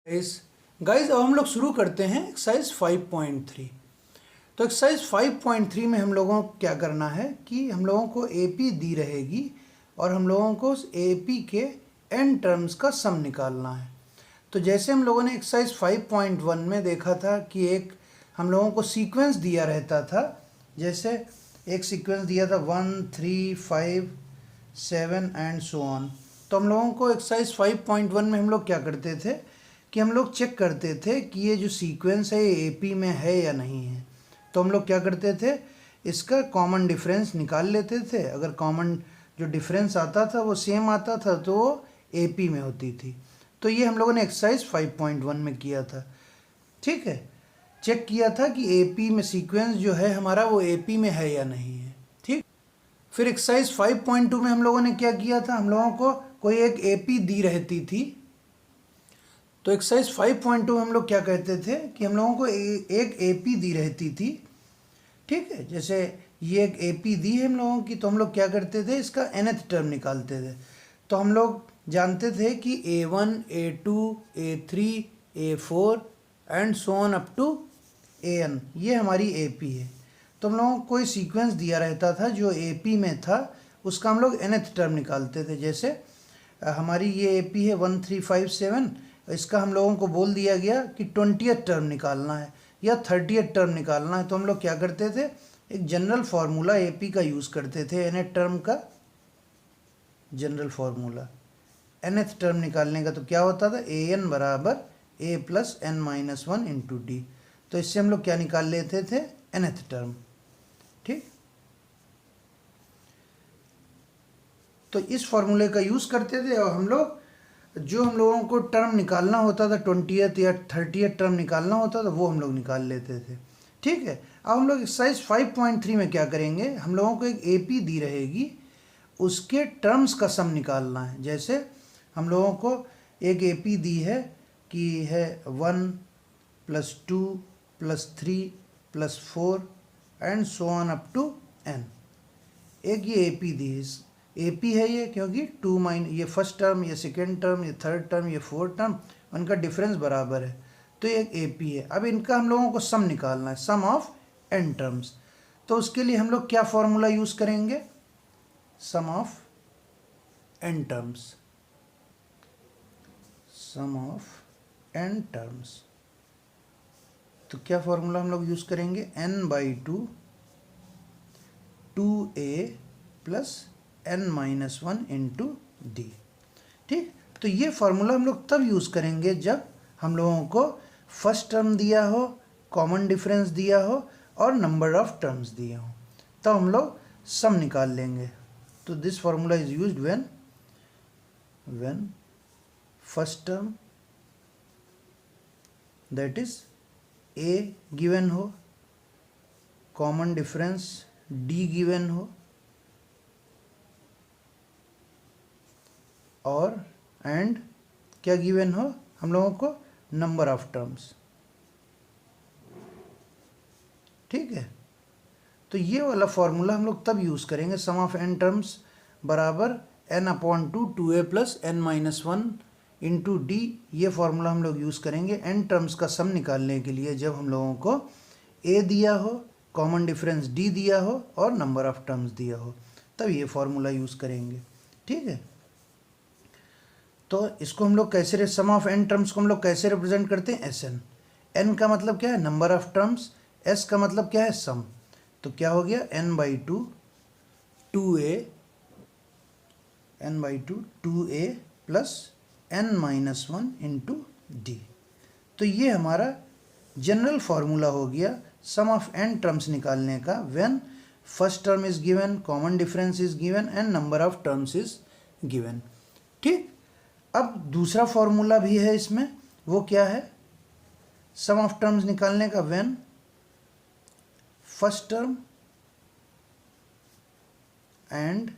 इस गाइज अब हम लोग शुरू करते हैं एक्सरसाइज 5.3। तो एक्सरसाइज 5.3 में हम लोगों को क्या करना है कि हम लोगों को एपी दी रहेगी और हम लोगों को उस एपी के एन टर्म्स का सम निकालना है। तो जैसे हम लोगों ने एक्सरसाइज 5.1 में देखा था कि एक हम लोगों को सीक्वेंस दिया रहता था, जैसे एक सीक्वेंस दिया था 1 3 5 7 एंड सो ऑन। तो हम लोगों को एक्सरसाइज 5.1 में हम लोग क्या करते थे कि हम लोग चेक करते थे कि ये जो सीक्वेंस है ये एपी में है या नहीं है। तो हम लोग क्या करते थे, इसका कॉमन डिफरेंस निकाल लेते थे। अगर कॉमन जो डिफरेंस आता था वो सेम आता था तो वो एपी में होती थी। तो ये हम लोगों ने एक्सरसाइज 5.1 में किया था। ठीक है, चेक किया था कि एपी में सीक्वेंस जो है हमारा वो एपी में है या नहीं है। ठीक, फिर एक्सरसाइज 5.2 में हम लोगों ने क्या किया था, हम लोगों को कोई एक एपी दी रहती थी। तो एक्सरसाइज 5.2 हम लोग क्या कहते थे कि हम लोगों को एक एपी दी रहती थी। ठीक है, जैसे ये एक एपी दी है हम लोगों की, तो हम लोग क्या करते थे, इसका nth टर्म निकालते थे। तो हम लोग जानते थे कि a1 a2 a3 a4 and so on up to an, ये हमारी एपी है। तो हम लोगों को कोई सीक्वेंस दिया रहता था जो एपी में था, उसका हम लोग nth टर्म निकालते थे। जैसे हमारी ये एपी है 1 3 5 7, इसका हम लोगों को बोल दिया गया कि 20th टर्म निकालना है या 30th टर्म निकालना है। तो हम लोग क्या करते थे, एक जनरल फार्मूला एपी का यूज़ करते थे, nth टर्म का जनरल फार्मूला। nth टर्म निकालने का तो क्या होता था, an बराबर a plus n minus 1 into D. तो इससे हम लोग क्या निकाल लेते थे, nth टर्म। ठीक, तो इस फार्मूले का यूज़ करते थे और हम लोग जो हम लोगों को टर्म निकालना होता था 20th या 30th टर्म निकालना होता था वो हम लोग निकाल लेते थे। ठीक है, अब हम लोग एक्सरसाइज 5.3 में क्या करेंगे, हम लोगों को एक एपी दी रहेगी, उसके टर्म्स का सम निकालना है। जैसे हम लोगों को एक एपी दी है कि है 1 + 2 + 3 + 4 and so on up to n। एक ये एपी दी है, एपी है ये क्योंकि ये फर्स्ट टर्म, ये सेकेंड टर्म, ये थर्ड टर्म, ये फोर्थ टर्म, उनका डिफरेंस बराबर है, तो ये एक एपी है। अब इनका हम लोगों को सम निकालना है, सम ऑफ n टर्म्स। तो उसके लिए हम लोग क्या फॉर्मूला यूज़ करेंगे, sum of n terms, sum of n terms. तो क्या फॉर्मूला हम लोग यूज़ करेंगे, n/2 2a plus n-1 into d. ठीक, तो ये फार्मूला हम लोग तब यूज़ करेंगे जब हम लोगों को फर्स्ट टर्म दिया हो, कॉमन डिफरेंस दिया हो और नंबर ऑफ टर्म्स दिए हो, तब हम लोग सम निकाल लेंगे। तो this formula is used when first term that is a given हो, कॉमन डिफरेंस d गिवन हो और एंड क्या गिवन हो, हम लोगों को नंबर ऑफ टर्म्स। ठीक है, तो ये वाला फॉर्मूला हम लोग तब यूज़ करेंगे, सम ऑफ n टर्म्स बराबर n/2 2a plus n-1 into D. ये फार्मूला हम लोग यूज़ करेंगे n टर्म्स का सम निकालने के लिए जब हम लोगों को a दिया हो, कॉमन डिफरेंस d दिया हो और नंबर ऑफ टर्म्स दिया हो, तब ये फार्मूला यूज़ करेंगे। ठीक है, तो इसको हम लोग कैसे, सम ऑफ n टर्म्स को हम लोग कैसे रिप्रेजेंट करते हैं, Sn। n का मतलब क्या है, नंबर ऑफ टर्म्स, s का मतलब क्या है, सम। तो क्या हो गया, n/2 2a plus n-1 into D. तो ये हमारा जनरल फार्मूला हो गया सम ऑफ n टर्म्स निकालने का, when first term is given, common difference is given and number of terms is given. ठीक, अब दूसरा फॉर्मूला भी है इसमें, वो क्या है, सम ऑफ टर्म्स निकालने का, when first term and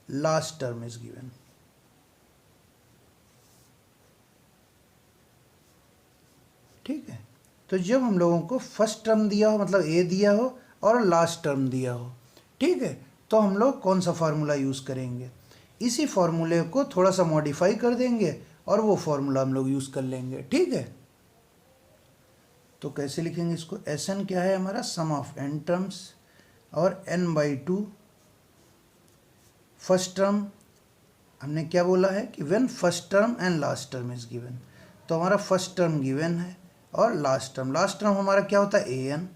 last term is given. ठीक है, तो जब हम लोगों को फर्स्ट टर्म दिया हो, मतलब a दिया हो और लास्ट टर्म दिया हो, ठीक है, तो हम लोग कौन सा फार्मूला यूज़ करेंगे, इसी फार्मूले को थोड़ा सा मॉडिफाई कर देंगे और वो फॉर्मूला हम लोग यूज़ कर लेंगे, ठीक है। तो कैसे लिखेंगे इसको, एस एन क्या है हमारा, सम ऑफ एन टर्म्स, और n by two first term हमने क्या बोला है कि when first term and last term is given, तो हमारा फर्स्ट टर्म गिवन है और लास्ट टर्म हमारा क्या होता है, ए एन,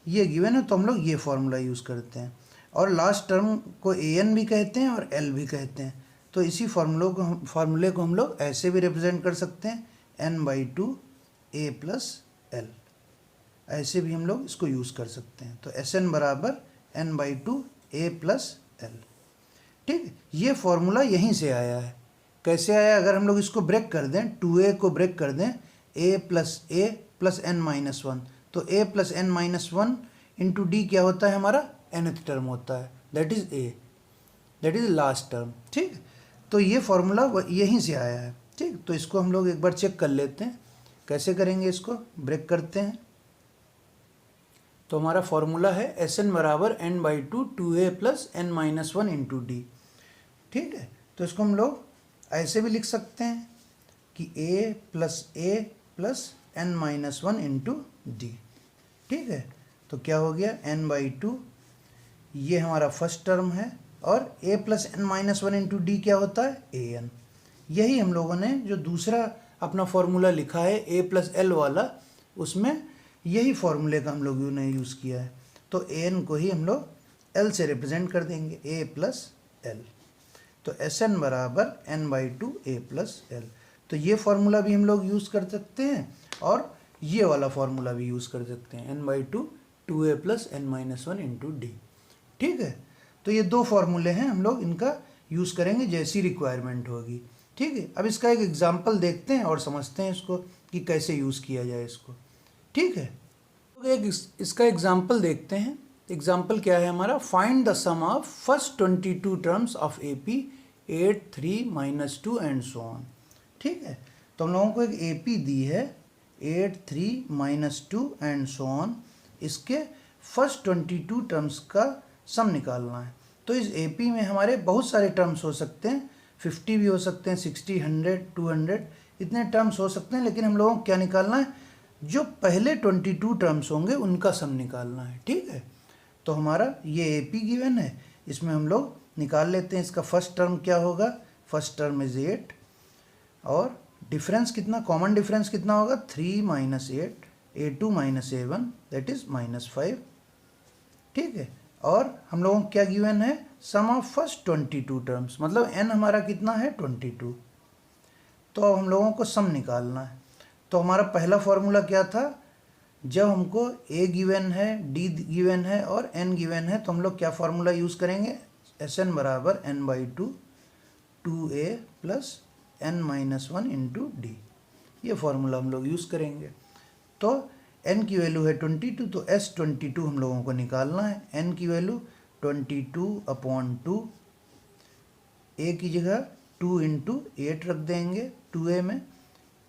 ये गिवन है तो हम लोग ये फॉर्मूला यूज़ करते हैं। और लास्ट टर्म को ए एन भी कहते हैं और एल भी कहते हैं, तो इसी फार्मूले को हम लोग ऐसे भी रिप्रेजेंट कर सकते हैं, n by two a plus l, ऐसे भी हम लोग इसको यूज़ कर सकते हैं। तो एस एन बराबर n by two a plus l, ठीक। ये फॉर्मूला यहीं से आया है। कैसे आया, अगर हम लोग इसको ब्रेक कर दें, 2a को ब्रेक कर दें, a plus n minus one, तो a plus n minus one into d क्या होता है हमारा, nth टर्म होता है, that is a, that is last term, ठीक। तो ये फॉर्मूला यहीं से आया है, ठीक। तो इसको हम लोग एक बार चेक कर लेते हैं, कैसे करेंगे, इसको ब्रेक करते हैं। तो हमारा फॉर्मूला है एस एन बराबर n by two 2a plus n minus one into d, ठीक है। तो इसको हम लोग ऐसे भी लिख सकते हैं कि a plus n minus one into d, ठीक है। तो क्या हो गया, n बाई टू, ये हमारा फर्स्ट टर्म है, और a plus n minus one into d क्या होता है, ए एन। यही हम लोगों ने जो दूसरा अपना फॉर्मूला लिखा है a प्लस एल वाला, उसमें यही फॉर्मूले का हम लोगों ने यूज़ किया है। तो ए एन को ही हम लोग एल से रिप्रेजेंट कर देंगे, a प्लस एल। तो एस एन बराबर n by two a plus l. तो ये फार्मूला भी हम लोग यूज़ कर सकते हैं और ये वाला फार्मूला भी यूज़ कर सकते हैं, n by two 2a plus n minus one into d, ठीक है। तो ये दो फार्मूले हैं, हम लोग इनका यूज़ करेंगे जैसी रिक्वायरमेंट होगी, ठीक है। अब इसका एक एग्जाम्पल देखते हैं और समझते हैं इसको कि कैसे यूज़ किया जाए इसको, ठीक है। तो एक इसका एग्जाम्पल देखते हैं। एग्जाम्पल क्या है हमारा, find the sum of first 22 terms of A P 8, 3, -2 and so on, ठीक है। तो हम लोगों को एक ए पी दी है 8, 3, -2 एंड सो ऑन, इसके फर्स्ट 22 टर्म्स का सम निकालना है। तो इस ए पी में हमारे बहुत सारे टर्म्स हो सकते हैं, 50 भी हो सकते हैं, 60, 100, 200, इतने टर्म्स हो सकते हैं, लेकिन हम लोगों को क्या निकालना है, जो पहले 22 टर्म्स होंगे उनका सम निकालना है, ठीक है। तो हमारा ये ए पी गिवन है, इसमें हम लोग निकाल लेते हैं इसका फर्स्ट टर्म क्या होगा, फर्स्ट टर्म इज 8, और डिफरेंस कितना, कॉमन डिफरेंस कितना होगा, 3 - 8, a2 - a1 दैट इज -5, ठीक है। और हम लोगों को क्या गिवन है, सम ऑफ फर्स्ट 22 टर्म्स, मतलब n हमारा कितना है 22। तो अब हम लोगों को सम निकालना है। तो हमारा पहला फॉर्मूला क्या था, जब हमको a गिवन है, d गिवन है और n गिवन है, तो हम लोग क्या फार्मूला यूज़ करेंगे, एस एन बराबर n by two 2a plus n minus one into D, ये फार्मूला हम लोग यूज़ करेंगे। तो n की वैल्यू है 22, तो S22 हम लोगों को निकालना है। n की वैल्यू 22/2, a की जगह 2 × 8 रख देंगे 2a में,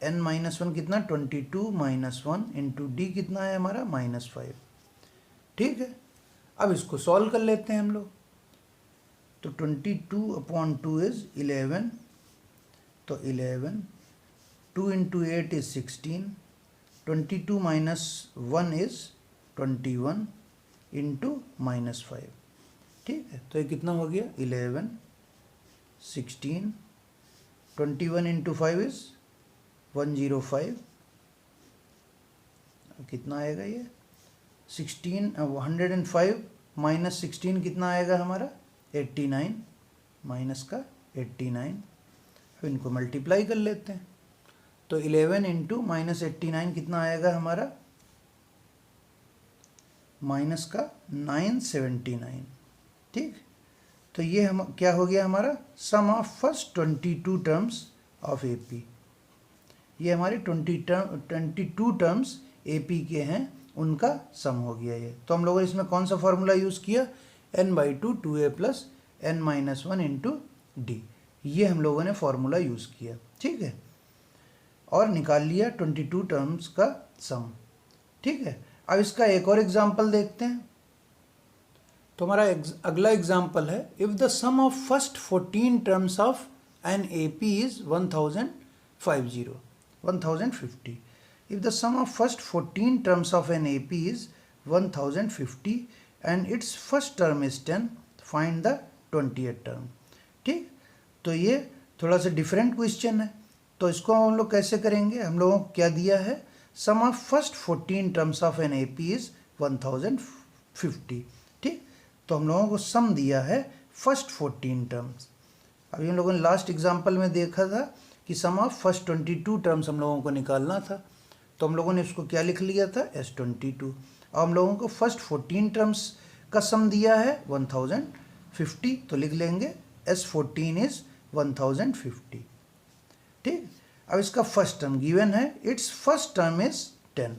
n माइनस वन कितना 22 - 1 इंटू डी कितना है हमारा -5, ठीक है। अब इसको सॉल्व कर लेते हैं हम लोग। तो 22/2 इज 11, तो 11, 2 × 8 इज 16, 22 - 1 इज 21 इंटू -5, ठीक है। तो ये कितना हो गया, 11, 16, 21 इंटू 5 इज 105, कितना आएगा ये 16, 105 - 16 कितना आएगा हमारा 89, माइनस का 89। अब इनको मल्टीप्लाई कर लेते हैं, तो 11 × -89 कितना आएगा हमारा, माइनस का 979, ठीक। तो ये हम क्या हो गया हमारा, sum of first 22 terms of A P, ये हमारे 22 टर्म्स ए पी के हैं, उनका सम हो गया ये। तो हम लोगों ने इसमें कौन सा फार्मूला यूज़ किया, n by two 2a plus n minus one into D, ये हम लोगों ने फार्मूला यूज़ किया, ठीक है। और निकाल लिया 22 टर्म्स का सम, ठीक है। अब इसका एक और एग्जाम्पल देखते हैं। तो हमारा अगला एग्जाम्पल है, if the sum of first 14 terms of and AP is 1050. If the sum of first 14 terms of an AP is 1050 and its first term is 10, find the 20th term. ठीक, तो ये थोड़ा सा डिफरेंट क्वेश्चन है, तो इसको हम लोग कैसे करेंगे? हम लोगों को क्या दिया है? Sum of first 14 terms of an AP is 1050. ठीक, तो हम लोगों को सम दिया है फर्स्ट 14 टर्म्स. अभी हम लोगों ने लास्ट एग्जांपल में देखा था कि सम ऑफ फर्स्ट 22 टर्म्स हम लोगों को निकालना था, तो हम लोगों ने इसको क्या लिख लिया था? S22. और हम लोगों को फर्स्ट 14 टर्म्स का सम दिया है 1050, तो लिख लेंगे S14 इज 1050. ठीक, अब इसका फर्स्ट टर्म गिवन है, इट्स फर्स्ट टर्म इज 10.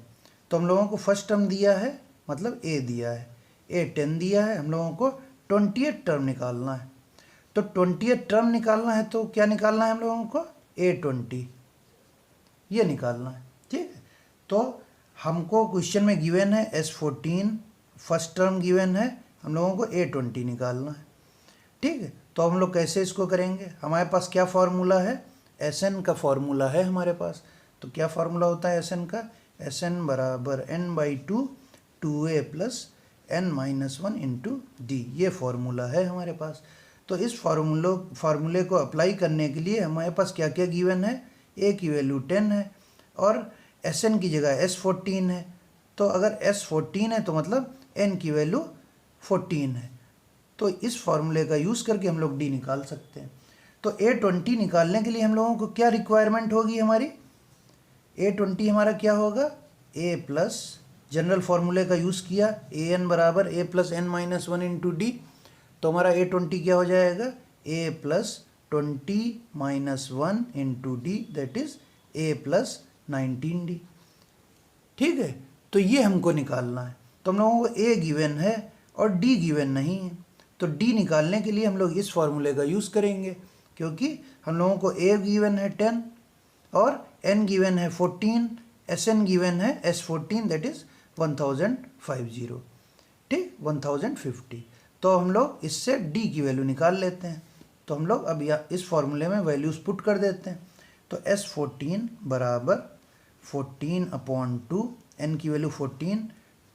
तो हम लोगों को फर्स्ट टर्म दिया है, मतलब A दिया है, A 10 दिया है, हम लोगों को 20th टर्म निकालना है. तो 20th टर्म निकालना है तो क्या निकालना है हम लोगों को? A20, ये निकालना है. ठीक है, तो हमको क्वेश्चन में गिवन है S14 फर्स्ट टर्म गिवन है, हम लोगों को A20 निकालना है. ठीक है, तो हम लोग कैसे इसको करेंगे? हमारे पास क्या फार्मूला है? Sn का फार्मूला है हमारे पास. तो क्या फार्मूला होता है Sn का? Sn बराबर n/2 2a plus n-1 into D, ये फार्मूला है हमारे पास. तो इस फार्मूले को अप्लाई करने के लिए हमारे पास क्या क्या गिवन है? a की वैल्यू 10 है और Sn की जगह S14 है. तो अगर S14 है तो मतलब n की वैल्यू 14 है. तो इस फार्मूले का यूज़ करके हम लोग d निकाल सकते हैं. तो A20 निकालने के लिए हम लोगों को क्या रिक्वायरमेंट होगी हमारी? A20 हमारा क्या होगा? a प्लस जनरल फार्मूले का यूज़ किया, an बराबर a plus n-1 into D. तो हमारा A20 क्या हो जाएगा? a plus 20-1 into D, that is a plus 19d. ठीक है, तो ये हमको निकालना है. तो हम लोगों को a गिवन है और d गिवन नहीं है, तो d निकालने के लिए हम लोग इस फार्मूले का यूज़ करेंगे, क्योंकि हम लोगों को a गिवन है 10 और n गिवन है 14, Sn गिवन है S14 दैट इज 1050. ठीक, 1050. तो हम लोग इससे d की वैल्यू निकाल लेते हैं. तो हम लोग अब इस फार्मूले में वैल्यूज पुट कर देते हैं. तो S14 बराबर 14/2, n की वैल्यू 14,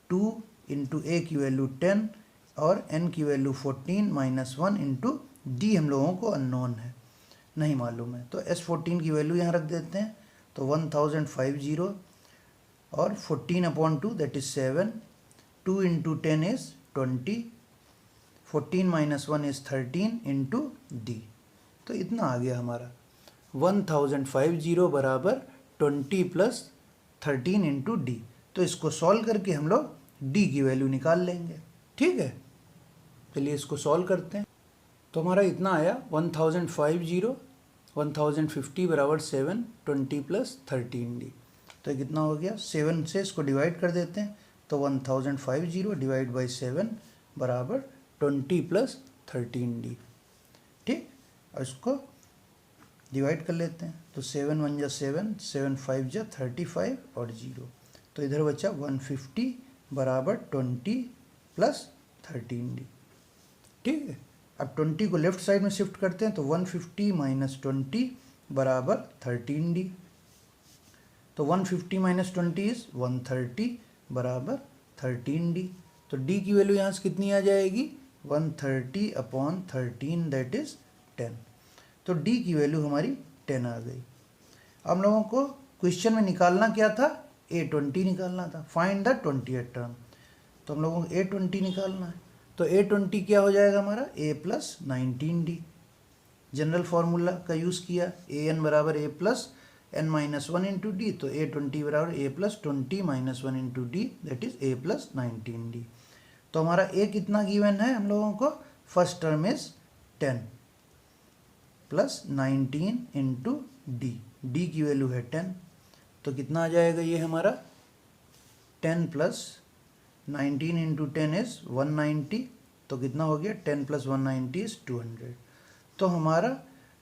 2 इंटू a की वैल्यू 10 और n की वैल्यू 14-1 इंटू डी हम लोगों को अननोन है, नहीं मालूम है. तो S14 की वैल्यू यहाँ रख देते हैं. तो 1050 और 14/2 that is 7, 2 into 10 is 20, 14-1 is 13 into D. तो इतना आ गया हमारा 1050 बराबर 20 प्लस 13 इंटू डी. तो इसको सॉल्व करके हम लोग डी की वैल्यू निकाल लेंगे. ठीक है, चलिए इसको सॉल्व करते हैं. तो हमारा इतना आया 1050, 1050 बराबर 7, 20 प्लस 13d. तो कितना हो गया? 7 से इसको डिवाइड कर देते हैं. तो 1050 डिवाइड बाई 7 बराबर 20 प्लस 13d. ठीक, और इसको डिवाइड कर लेते हैं. तो 7 1 जा 7, 7 5 जा 35 और 0. तो इधर बचा 150 बराबर 20 प्लस 13d. ठीक है, अब 20 को लेफ्ट साइड में शिफ्ट करते हैं. तो 150 माइनस 20 बराबर 13d. तो 150 माइनस 20 इज 130 बराबर 13d. तो d की वैल्यू यहाँ से कितनी आ जाएगी? 130/13 दैट इज 10. तो d की वैल्यू हमारी 10 आ गई. हम लोगों को क्वेश्चन में निकालना क्या था? A20 निकालना था. Find the 20th term. तो हम लोगों को A20 निकालना है. तो A20 क्या हो जाएगा हमारा? a plus 19d. General formula का यूज़ किया, an बराबर a plus n-1 into D. तो A20 बराबर a plus 20-1 into D that is a plus 19d. तो हमारा a कितना गिवन है हम लोगों को? First term is 10 plus 19 into D. D की वैल्यू है 10. तो कितना आ जाएगा ये हमारा? 10 प्लस 19 इंटू 10 इज 190. तो कितना हो गया? 10 प्लस 190 इज 200. तो हमारा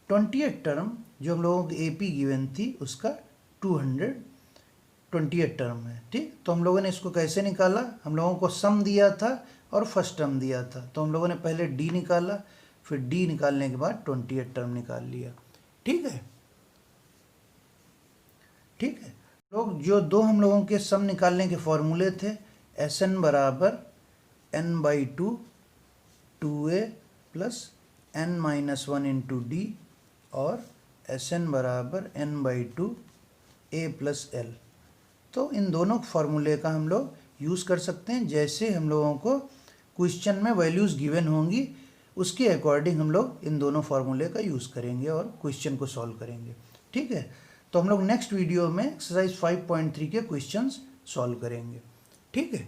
20th टर्म जो हम लोगों की AP गिवन थी उसका 200 20th टर्म है. ठीक, तो हम लोगों ने इसको कैसे निकाला? हम लोगों को सम दिया था और फर्स्ट टर्म दिया था. तो हम लोगों ने पहले D निकाला, फिर D निकालने के बाद 20th टर्म निकाल लिया. ठीक है, ठीक है लोग। जो दो हम लोगों के सम निकालने के फॉर्मूले थे, एस एन बराबर n by two a plus n minus one into d और एस एन बराबर n by two a plus l. तो इन दोनों फार्मूले का हम लोग यूज़ कर सकते हैं। जैसे हम लोगों को क्वेश्चन में वैल्यूज़ गिवन होंगी उसके अकॉर्डिंग हम लोग इन दोनों फार्मूले का यूज़ करेंगे और क्वेश्चन को सॉल्व करेंगे। ठीक है, तो हम लोग नेक्स्ट वीडियो में एक्सरसाइज 5.3 के क्वेश्चंस सॉल्व करेंगे। ठीक है।